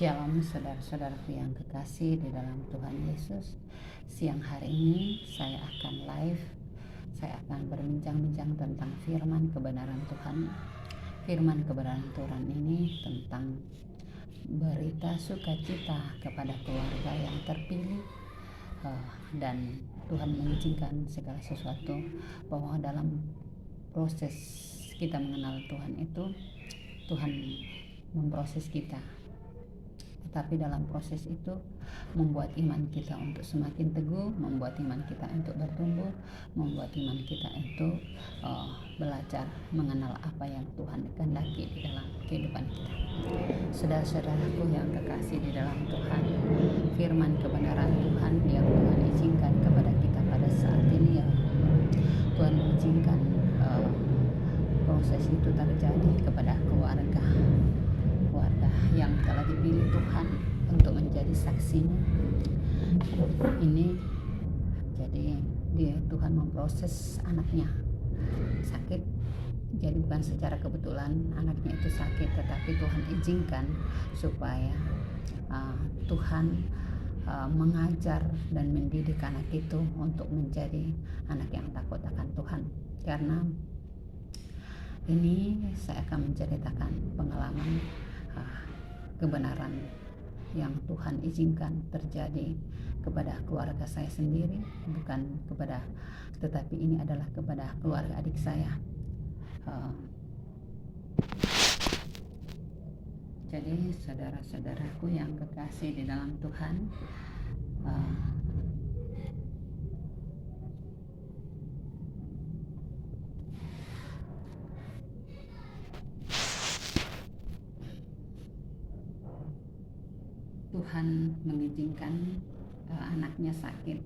Shalom saudara-saudaraku yang kekasih di dalam Tuhan Yesus. Siang hari ini saya akan live. Saya akan berbincang-bincang tentang firman kebenaran Tuhan. Firman kebenaran Tuhan ini tentang berita sukacita kepada keluarga yang terpilih, dan Tuhan mengizinkan segala sesuatu, bahwa dalam proses kita mengenal Tuhan itu Tuhan memproses kita. Tetapi dalam proses itu membuat iman kita untuk semakin teguh, membuat iman kita untuk bertumbuh, membuat iman kita itu belajar mengenal apa yang Tuhan kehendaki di dalam kehidupan kita. Saudara-saudaraku yang kekasih di dalam Tuhan, firman kebenaran Tuhan yang Tuhan izinkan kepada kita pada saat ini, ya Tuhan mengizinkan proses itu terjadi kepada keluarga yang telah dipilih Tuhan untuk menjadi saksinya. Ini jadi Tuhan memproses anaknya sakit. Jadi bukan secara kebetulan anaknya itu sakit, tetapi Tuhan izinkan supaya Tuhan mengajar dan mendidik anak itu untuk menjadi anak yang takut akan Tuhan. Karena ini saya akan menceritakan pengalaman kebenaran yang Tuhan izinkan terjadi kepada keluarga saya sendiri, tetapi ini adalah kepada keluarga adik saya. Jadi saudara-saudaraku yang kekasih di dalam Tuhan, Tuhan mengizinkan anaknya sakit.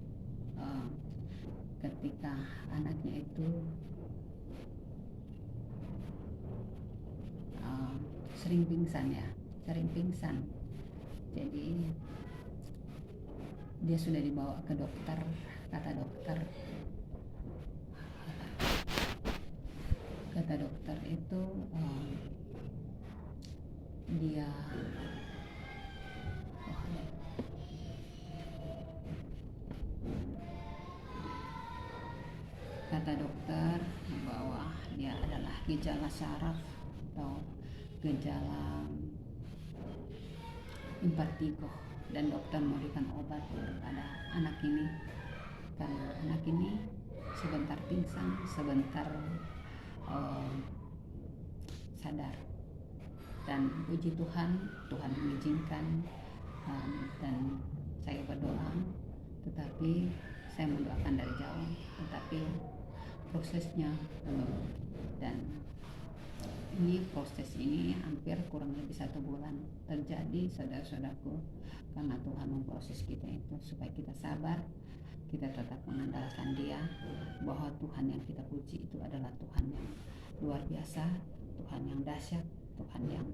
Ketika anaknya itu sering pingsan. Jadi dia sudah dibawa ke dokter. Kata dokter itu dia kata dokter bahwa dia adalah gejala saraf atau gejala impartigo, dan dokter memberikan obat kepada anak ini karena anak ini sebentar pingsan, sebentar sadar. Dan puji Tuhan mengizinkan, dan saya berdoa, tetapi saya mendoakan dari jauh, tetapi prosesnya belum. Dan proses ini hampir kurang lebih 1 bulan terjadi, saudara-saudaraku, karena Tuhan memproses kita itu supaya kita sabar, kita tetap mengandalkan Dia, bahwa Tuhan yang kita puji itu adalah Tuhan yang luar biasa, Tuhan yang dahsyat, Tuhan yang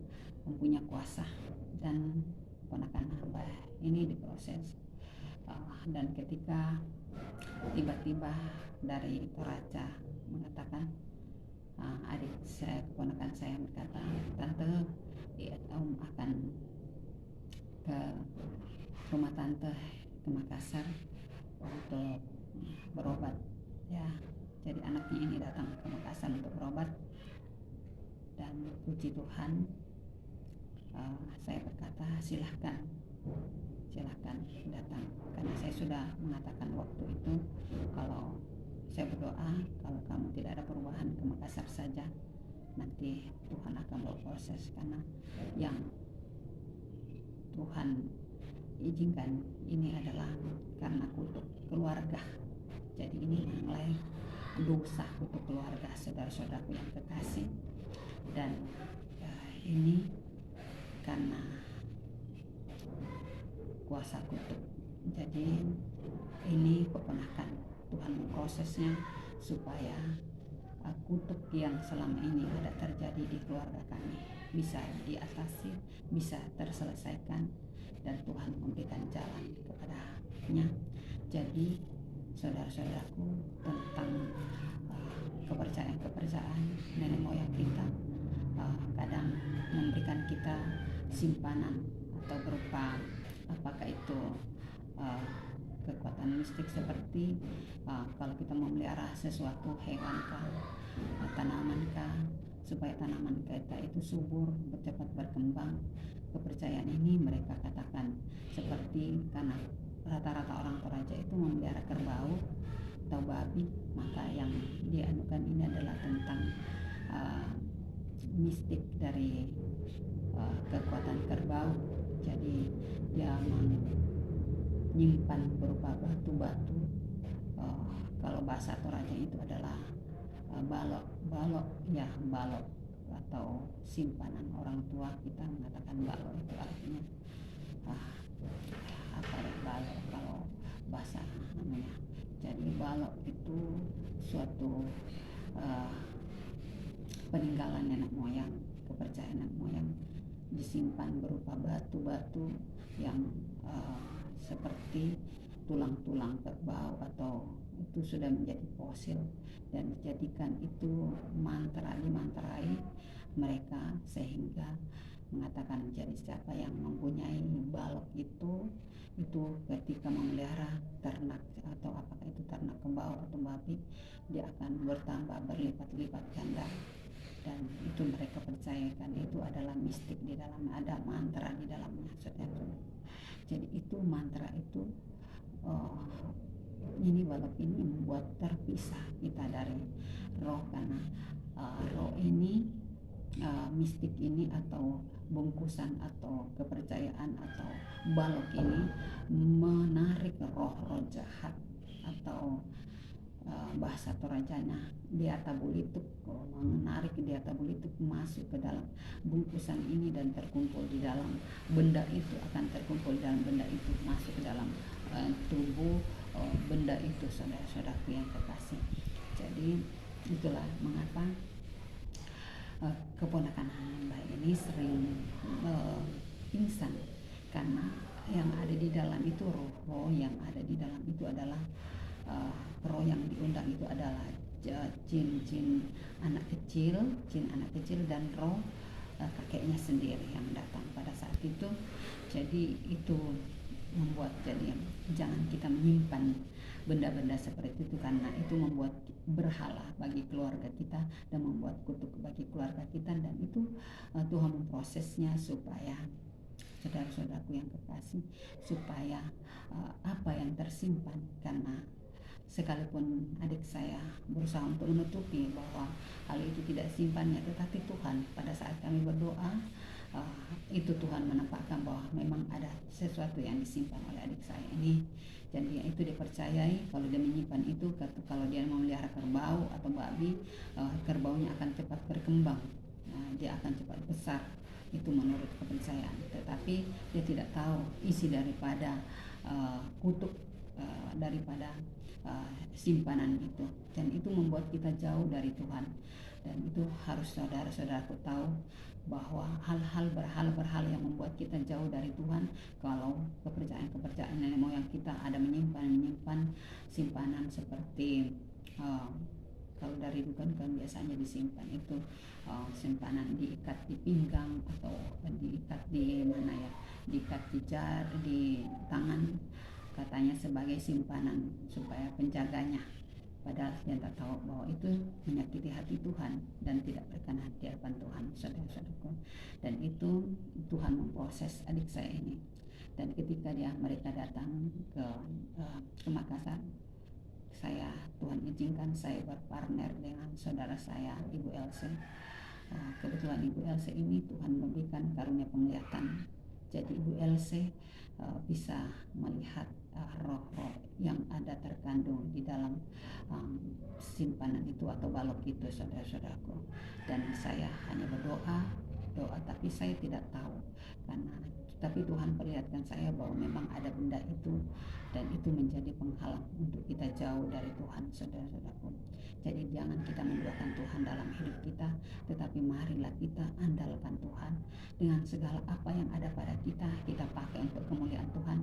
mempunyai kuasa. Dan ponakan hamba ini diproses, dan ketika tiba-tiba dari Toraja mengatakan, adik saya, keponakan saya berkata, tante, om akan ke rumah tante ke Makassar untuk berobat, ya. Jadi anaknya ini datang ke Makassar untuk berobat, dan puji Tuhan, saya berkata silahkan datang, karena saya sudah mengatakan waktu itu, kalau saya berdoa, kalau kamu tidak ada perubahan, ke Makassar saja, nanti Tuhan akan berproses. Karena yang Tuhan izinkan ini adalah karena kutuk keluarga. Jadi ini mulai dosa kutuk keluarga, saudara-saudaraku yang kekasih. Dan ini karena kuasa kutuk. Jadi ini keponakan, Tuhan memprosesnya supaya kutuk yang selama ini ada terjadi di keluarga kami bisa diatasi, bisa terselesaikan, dan Tuhan memberikan jalan kepadanya. Jadi saudara-saudaraku, tentang kepercayaan nenek moyang kita kadang memberikan kita simpanan atau berupa apakah itu uh, kekuatan mistik seperti kalau kita memelihara sesuatu hewan kah, tanaman kah, supaya tanaman kita itu subur, cepat berkembang. Kepercayaan ini mereka katakan seperti karena rata-rata orang Toraja itu memelihara kerbau atau babi, maka yang dianukan ini adalah tentang mistik dari kekuatan kerbau. Jadi dia menyimpan berupa batu-batu. Kalau bahasa Toraja itu adalah balok atau simpanan orang tua kita mengatakan balok, itu artinya apa ya balok kalau bahasa namanya. Jadi balok itu suatu peninggalan nenek moyang, kepercayaan nenek moyang, disimpan berupa batu-batu yang seperti tulang-tulang kerbau atau itu sudah menjadi fosil dan dijadikan itu dimantrai mereka sehingga mengatakan jadi siapa yang mempunyai balok itu ketika memelihara ternak atau apakah itu ternak kerbau atau babi, dia akan bertambah berlipat-lipat ganda. Dan itu mereka percayakan itu adalah mistik, di dalam ada mantra di dalamnya. Jadi itu mantra itu ini balok ini membuat terpisah kita dari roh, karena roh ini mistik ini atau bungkusan atau kepercayaan atau balok ini menarik roh-roh jahat atau bahasa Torajanya diatabulituk, menarik diatabulituk masuk ke dalam bungkusan ini dan terkumpul di dalam benda itu, akan terkumpul di dalam benda itu, masuk ke dalam tubuh benda itu, saudara-saudaraku yang terkasih. Jadi itulah mengapa keponakan hamba ini sering pingsan, karena yang ada di dalam itu roh yang ada di dalam itu adalah roh yang diundang itu adalah jin anak kecil dan roh kakeknya sendiri yang datang pada saat itu. Jadi itu membuat jadi jangan kita menyimpan benda-benda seperti itu, karena itu membuat berhala bagi keluarga kita dan membuat kutuk bagi keluarga kita. Dan itu Tuhan memprosesnya supaya saudara-saudaraku yang kekasih, supaya apa yang tersimpan, karena sekalipun adik saya berusaha untuk menutupi bahwa hal itu tidak simpannya, tetapi Tuhan pada saat kami berdoa itu Tuhan menampakkan bahwa memang ada sesuatu yang disimpan oleh adik saya ini. Jadi itu dipercayai kalau dia menyimpan itu, kalau dia memelihara kerbau atau babi, kerbaunya akan cepat berkembang, dia akan cepat besar, itu menurut kepercayaan. Tetapi dia tidak tahu isi daripada kutuk daripada simpanan itu, dan itu membuat kita jauh dari Tuhan. Dan itu harus saudara-saudaraku tahu bahwa hal-hal berhala yang membuat kita jauh dari Tuhan, kalau kepercayaan nenek moyang kita ada menyimpan simpanan seperti kalau dari dukun kan biasanya disimpan itu simpanan diikat di pinggang atau diikat di mana ya, diikat di tangan, katanya sebagai simpanan supaya penjaganya. Padahal dia tak tahu bahwa itu menyakiti hati Tuhan dan tidak berkenan di hadapan Tuhan, saudara-saudaraku. Dan itu Tuhan memproses adik saya ini. Dan ketika mereka datang ke Makassar, Tuhan izinkan saya berpartner dengan saudara saya Ibu Else. Kebetulan Ibu Else ini Tuhan memberikan karunia penglihatan. Jadi Ibu Else bisa melihat roh-roh yang ada terkandung di dalam simpanan itu atau balok itu, saudara-saudaraku. Dan saya hanya berdoa, tapi saya tidak tahu, tapi Tuhan perlihatkan saya bahwa memang ada benda itu, dan itu menjadi penghalang untuk kita jauh dari Tuhan, saudara-saudaraku. Jadi jangan kita menduakan Tuhan dalam hidup kita, tetapi marilah kita andalkan Tuhan dengan segala apa yang ada pada kita pakai untuk kemuliaan Tuhan.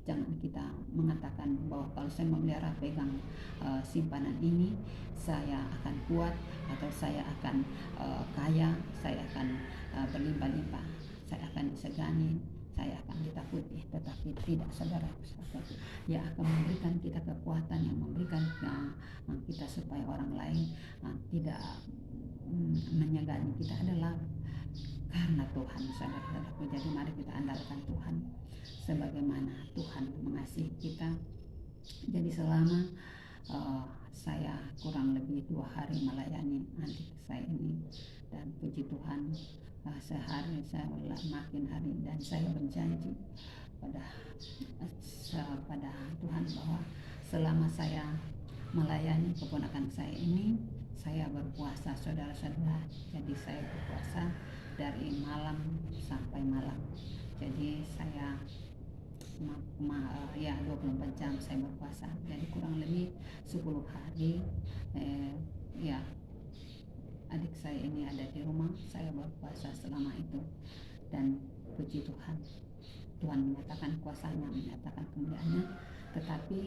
Jangan kita mengatakan bahwa kalau saya memelihara pegang simpanan ini, saya akan kuat, atau saya akan kaya, saya akan berlimpah-limpah, saya akan disegani. saya akan ditakuti, tetapi tidak, saudara. Ia akan memberikan kita kekuatan, yang memberikan kita supaya orang lain tidak menyegani kita adalah karena Tuhan, saudara-saudaraku. Jadi mari kita andalkan Tuhan sebagaimana Tuhan mengasihi kita. Jadi selama saya kurang lebih 2 hari melayani adik saya ini, dan puji Tuhan sehari saya makin hari, dan saya berjanji pada Tuhan bahwa selama saya melayani keponakan saya ini, saya berpuasa, saudara-saudara. Jadi saya berpuasa dari malam sampai malam. Jadi saya 24 jam saya berpuasa. Jadi kurang lebih 10 hari adik saya ini ada di rumah, saya berpuasa selama itu. Dan puji Tuhan, Tuhan menyatakan kuasanya, menyatakan kemuliaannya. Tetapi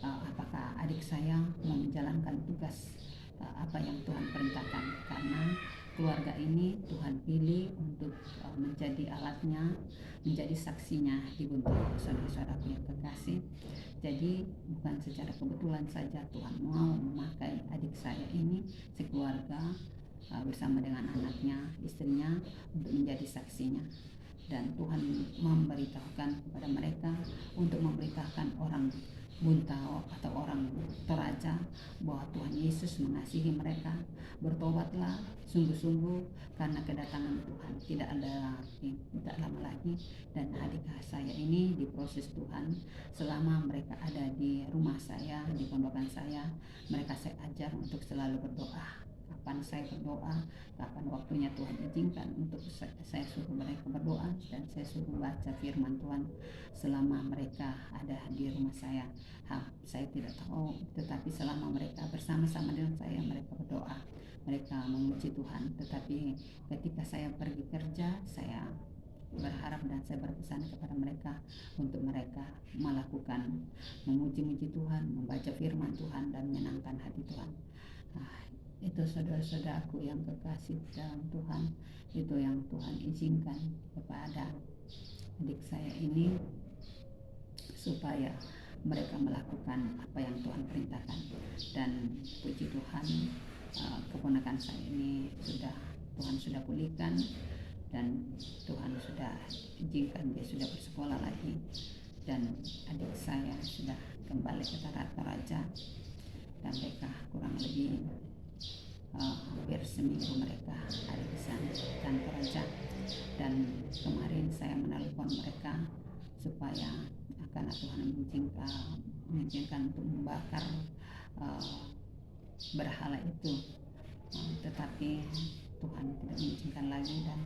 apakah adik saya mau menjalankan tugas apa yang Tuhan perintahkan? Karena keluarga ini Tuhan pilih untuk menjadi alatnya, menjadi saksinya di Buntau, saudara-saudaraku yang kekasih. Jadi bukan secara kebetulan saja Tuhan mau memakai adik saya ini sekeluarga bersama dengan anaknya, istrinya, untuk menjadi saksinya. Dan Tuhan memberitahukan kepada mereka untuk memberitahukan orang Buntau atau orang Toraja bahwa Tuhan Yesus mengasihi mereka. Bertobatlah sungguh-sungguh karena kedatangan Tuhan tidak lama lagi. Dan adik saya ini diproses Tuhan selama mereka ada di rumah saya, di pondokan saya. Mereka saya ajar untuk selalu berdoa. Kapan saya berdoa, kapan waktunya Tuhan izinkan untuk saya suruh mereka berdoa, dan saya suruh baca firman Tuhan selama mereka ada di rumah saya. Saya tidak tahu, tetapi selama mereka bersama-sama dengan saya, mereka berdoa, mereka memuji Tuhan. Tetapi ketika saya pergi kerja, saya berharap dan saya berpesan kepada mereka untuk mereka melakukan memuji-muji Tuhan, membaca firman Tuhan, dan menyenangkan hati Tuhan. Itu saudara-saudaraku yang kekasih dalam Tuhan, itu yang Tuhan izinkan kepada adik saya ini supaya mereka melakukan apa yang Tuhan perintahkan. Dan puji Tuhan, keponakan saya ini Tuhan sudah pulihkan, dan Tuhan sudah izinkan dia sudah bersekolah lagi, dan adik saya sudah kembali ke Toraja, dan mereka kurang lebih hampir seminggu mereka ada di sana dan Toraja. Dan kemarin saya menelpon mereka supaya karena Tuhan mengizinkan untuk membakar berhala itu, tetapi Tuhan tidak mengizinkan lagi, dan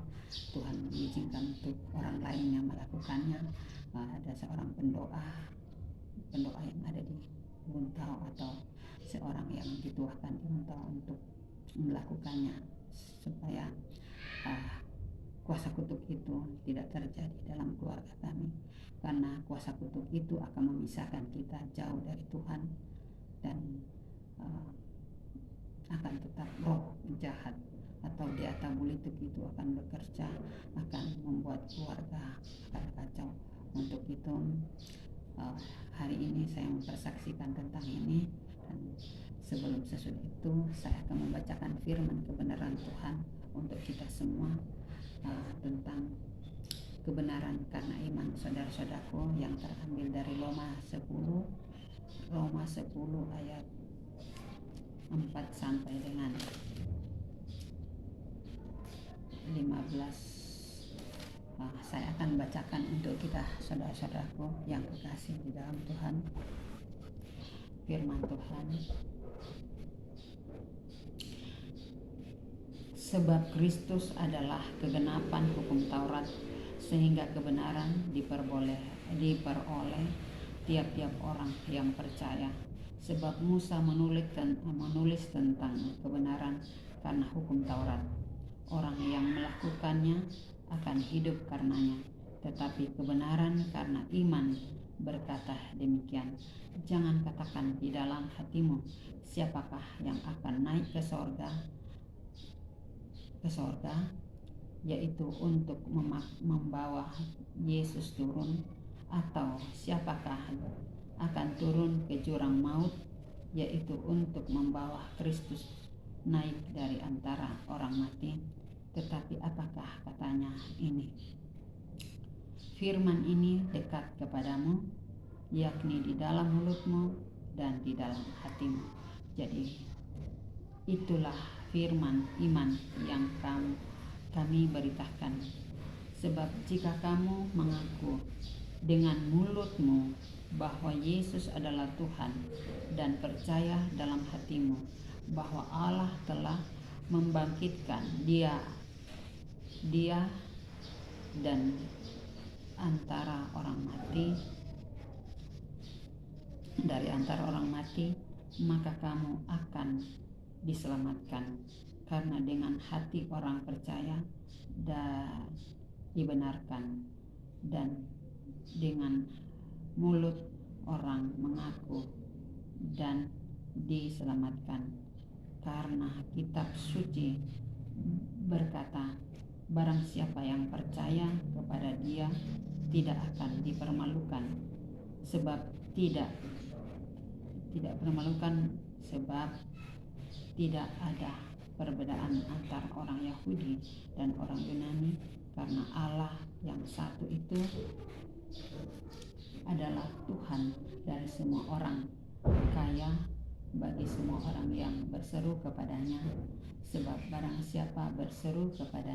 Tuhan mengizinkan untuk orang lain yang melakukannya. Ada seorang pendoa yang ada di Buntau, atau seorang yang dituahkan di Buntau untuk melakukannya, supaya kuasa kutuk itu tidak terjadi dalam keluarga kami. Karena kuasa kutuk itu akan memisahkan kita jauh dari Tuhan, dan akan tetap roh jahat atau diatabulituk itu akan bekerja, akan membuat keluarga akan kacau. Untuk itu hari ini saya mempersaksikan tentang ini, dan sebelum sesudah itu saya akan membacakan firman kebenaran Tuhan untuk kita semua tentang kebenaran karena iman, saudara-saudaraku, yang terambil dari Roma 10 ayat 4 sampai dengan 15. Saya akan bacakan untuk kita, saudara-saudaraku yang kekasih di dalam Tuhan. Firman Tuhan. Sebab Kristus adalah kegenapan hukum Taurat, sehingga kebenaran diperoleh tiap-tiap orang yang percaya. Sebab Musa menulis tentang kebenaran karena hukum Taurat. Orang yang melakukannya akan hidup karenanya. Tetapi kebenaran karena iman berkata demikian. Jangan katakan di dalam hatimu, siapakah yang akan naik ke sorga, yaitu untuk membawa Yesus turun, atau siapakah akan turun ke jurang maut, yaitu untuk membawa Kristus naik dari antara orang mati. Tetapi apakah katanya ini? Firman ini dekat kepadamu, yakni di dalam mulutmu dan di dalam hatimu. Jadi itulah firman iman yang kami beritakan. Sebab jika kamu mengaku dengan mulutmu bahwa Yesus adalah Tuhan dan percaya dalam hatimu bahwa Allah telah membangkitkan dia dan antara orang mati dari antara orang mati, maka kamu akan diselamatkan. Karena dengan hati orang percaya dan dibenarkan, dan dengan mulut orang mengaku dan diselamatkan. Karena kitab suci berkata, barang siapa yang percaya kepada Dia tidak akan dipermalukan, sebab tidak permalukan, sebab tidak ada perbedaan antara orang Yahudi dan orang Yunani, karena Allah yang satu itu adalah Tuhan dari semua orang, kaya bagi semua orang yang berseru kepadanya. Sebab barang siapa berseru kepada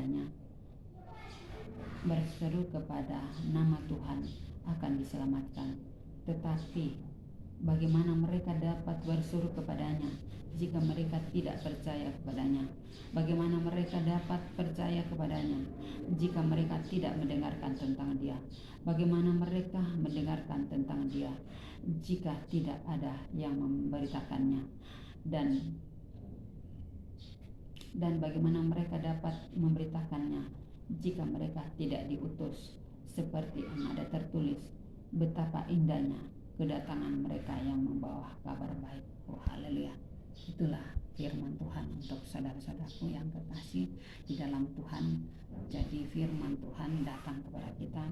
nama Tuhan akan diselamatkan. Tetapi bagaimana mereka dapat berseru kepadanya jika mereka tidak percaya kepadanya? Bagaimana mereka dapat percaya kepadanya jika mereka tidak mendengarkan tentang Dia? Bagaimana mereka mendengarkan tentang Dia jika tidak ada yang memberitakannya? Dan bagaimana mereka dapat memberitakannya jika mereka tidak diutus? Seperti yang ada tertulis, betapa indahnya kedatangan mereka yang membawa kabar baik. Oh, haleluya. Itulah firman Tuhan untuk saudara-saudaraku yang kekasih di dalam Tuhan. Jadi firman Tuhan datang kepada kita.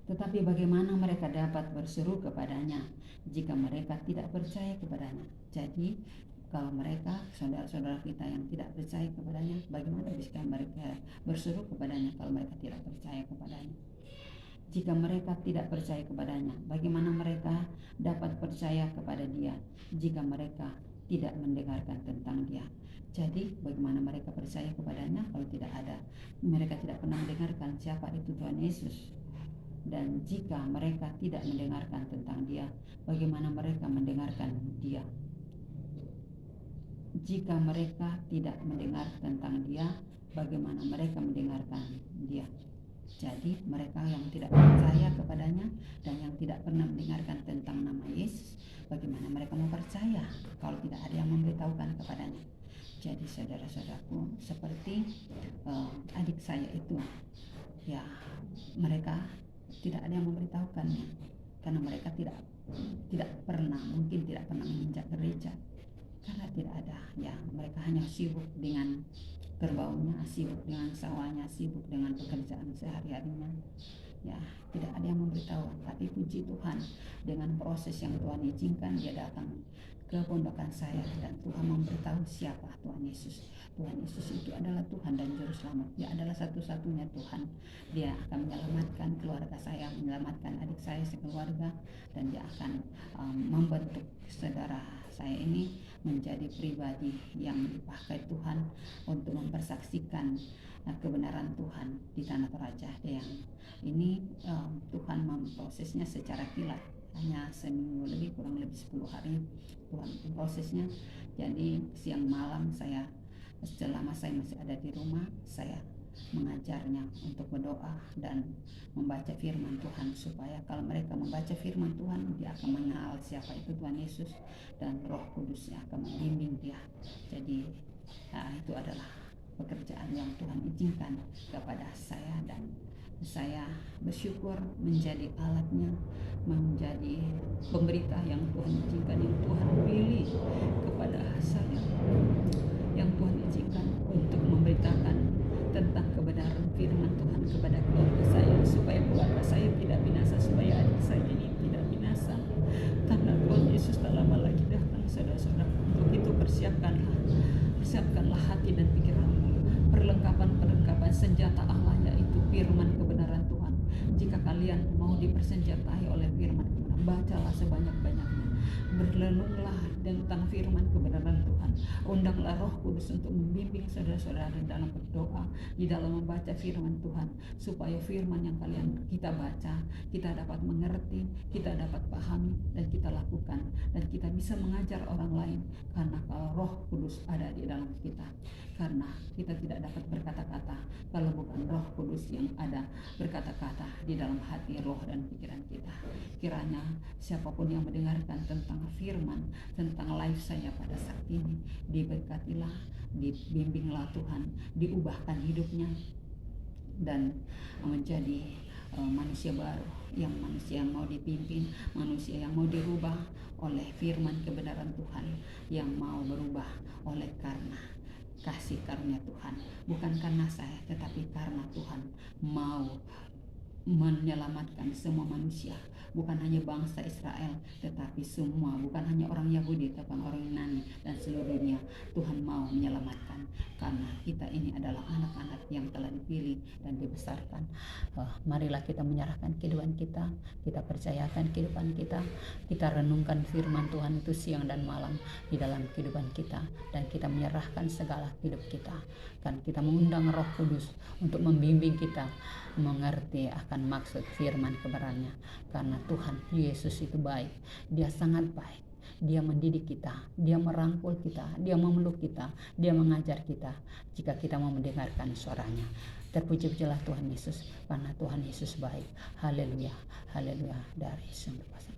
Tetapi bagaimana mereka dapat berseru kepadanya jika mereka tidak percaya kepadanya? Jadi kalau mereka, saudara-saudara kita yang tidak percaya kepadanya, bagaimana bisa mereka berseru kepadanya kalau mereka tidak percaya kepadanya? Jika mereka tidak percaya kepadanya, bagaimana mereka dapat percaya kepada Dia jika mereka tidak mendengarkan tentang Dia? Jadi bagaimana mereka percaya kepadanya kalau mereka tidak pernah mendengarkan siapa itu Tuhan Yesus? Dan jika mereka tidak mendengarkan tentang Dia, bagaimana mereka mendengarkan Dia? Jika mereka tidak mendengar tentang Dia, bagaimana mereka mendengarkan Dia? Jadi mereka yang tidak percaya kepadanya dan yang tidak pernah mendengarkan tentang nama Yesus, bagaimana mereka mau percaya kalau tidak ada yang memberitahukan kepadanya? Jadi saudara-saudaraku, seperti adik saya itu, ya mereka tidak ada yang memberitahukannya karena mereka mungkin tidak pernah menginjak gereja, karena tidak ada, ya mereka hanya sibuk dengan kerbaunya, sibuk dengan sawahnya, sibuk dengan pekerjaan sehari-harinya, ya tidak ada yang memberitahu. Tapi puji Tuhan, dengan proses yang Tuhan izinkan, dia datang ke pondokan saya dan Tuhan memberitahu siapa Tuhan Yesus. Tuhan Yesus itu adalah Tuhan dan Juru Selamat. Dia adalah satu-satunya Tuhan. Dia akan menyelamatkan keluarga saya, menyelamatkan adik saya sekeluarga, dan dia akan membentuk saudara saya ini menjadi pribadi yang dipakai Tuhan untuk mempersaksikan kebenaran Tuhan di tanah Toraja. Yang ini Tuhan memprosesnya secara kilat, hanya seminggu lebih, kurang lebih 10 hari Tuhan memprosesnya. Jadi siang malam selama saya masih ada di rumah, saya mengajarnya untuk berdoa dan membaca firman Tuhan, supaya kalau mereka membaca firman Tuhan, dia akan mengenal siapa itu Tuhan Yesus, dan Roh Kudus yang akan membimbing dia. Jadi itu adalah pekerjaan yang Tuhan izinkan kepada saya, dan saya bersyukur menjadi alatnya, menjadi pemberita yang Tuhan izinkan, yang Tuhan pilih kepada saya, yang Tuhan izinkan untuk memberitakan tentang kebenaran firman Tuhan kepada keluarga saya, supaya keluarga saya tidak binasa, supaya adik saya ini tidak binasa. Karena Tuhan Yesus tak lama lagi datang, saudara-saudara. Untuk itu persiapkanlah hati dan pikiranmu. Perlengkapan senjata Allah, yaitu firman kebenaran Tuhan. Jika kalian mau dipersenjatai oleh firman kebenaran, bacalah sebanyak-banyaknya. Berlenunglah tentang firman kebenaran Tuhan. Undanglah Roh Kudus untuk membimbing saudara-saudara dalam berdoa, di dalam membaca firman Tuhan, supaya firman yang kita baca, kita dapat mengerti, kita dapat pahami, dan kita lakukan, dan kita bisa mengajar orang lain. Karena kalau Roh Kudus ada di dalam kita, karena kita tidak dapat berkata-kata kalau bukan Roh Kudus yang ada berkata-kata di dalam hati, roh, dan pikiran kita. Kiranya siapapun yang mendengarkan tentang firman, tentang live saya pada saat ini, diberkatilah, dibimbinglah Tuhan, diubahkan hidupnya, dan menjadi manusia baru, manusia yang mau dipimpin, manusia yang mau dirubah oleh firman kebenaran Tuhan, yang mau berubah oleh karena kasih karunia Tuhan, bukan karena saya, tetapi karena Tuhan mau menyelamatkan semua manusia, bukan hanya bangsa Israel, tetapi semua, bukan hanya orang Yahudi, tapi orang Yunani dan seluruh dunia. Tuhan mau menyelamatkan, karena kita ini adalah anak-anak yang telah dipilih dan dibesarkan. Marilah kita menyerahkan kehidupan kita, kita percayakan kehidupan kita, kita renungkan firman Tuhan itu siang dan malam di dalam kehidupan kita, dan kita menyerahkan segala hidup kita, dan kita mengundang Roh Kudus untuk membimbing kita mengerti akan maksud firman kebenarannya. Karena Tuhan Yesus itu baik, Dia sangat baik. Dia mendidik kita, Dia merangkul kita, Dia memeluk kita, Dia mengajar kita jika kita mau mendengarkan suaranya. Terpuji-pujilah Tuhan Yesus, karena Tuhan Yesus baik. Haleluya, haleluya, dari sumber kuasa.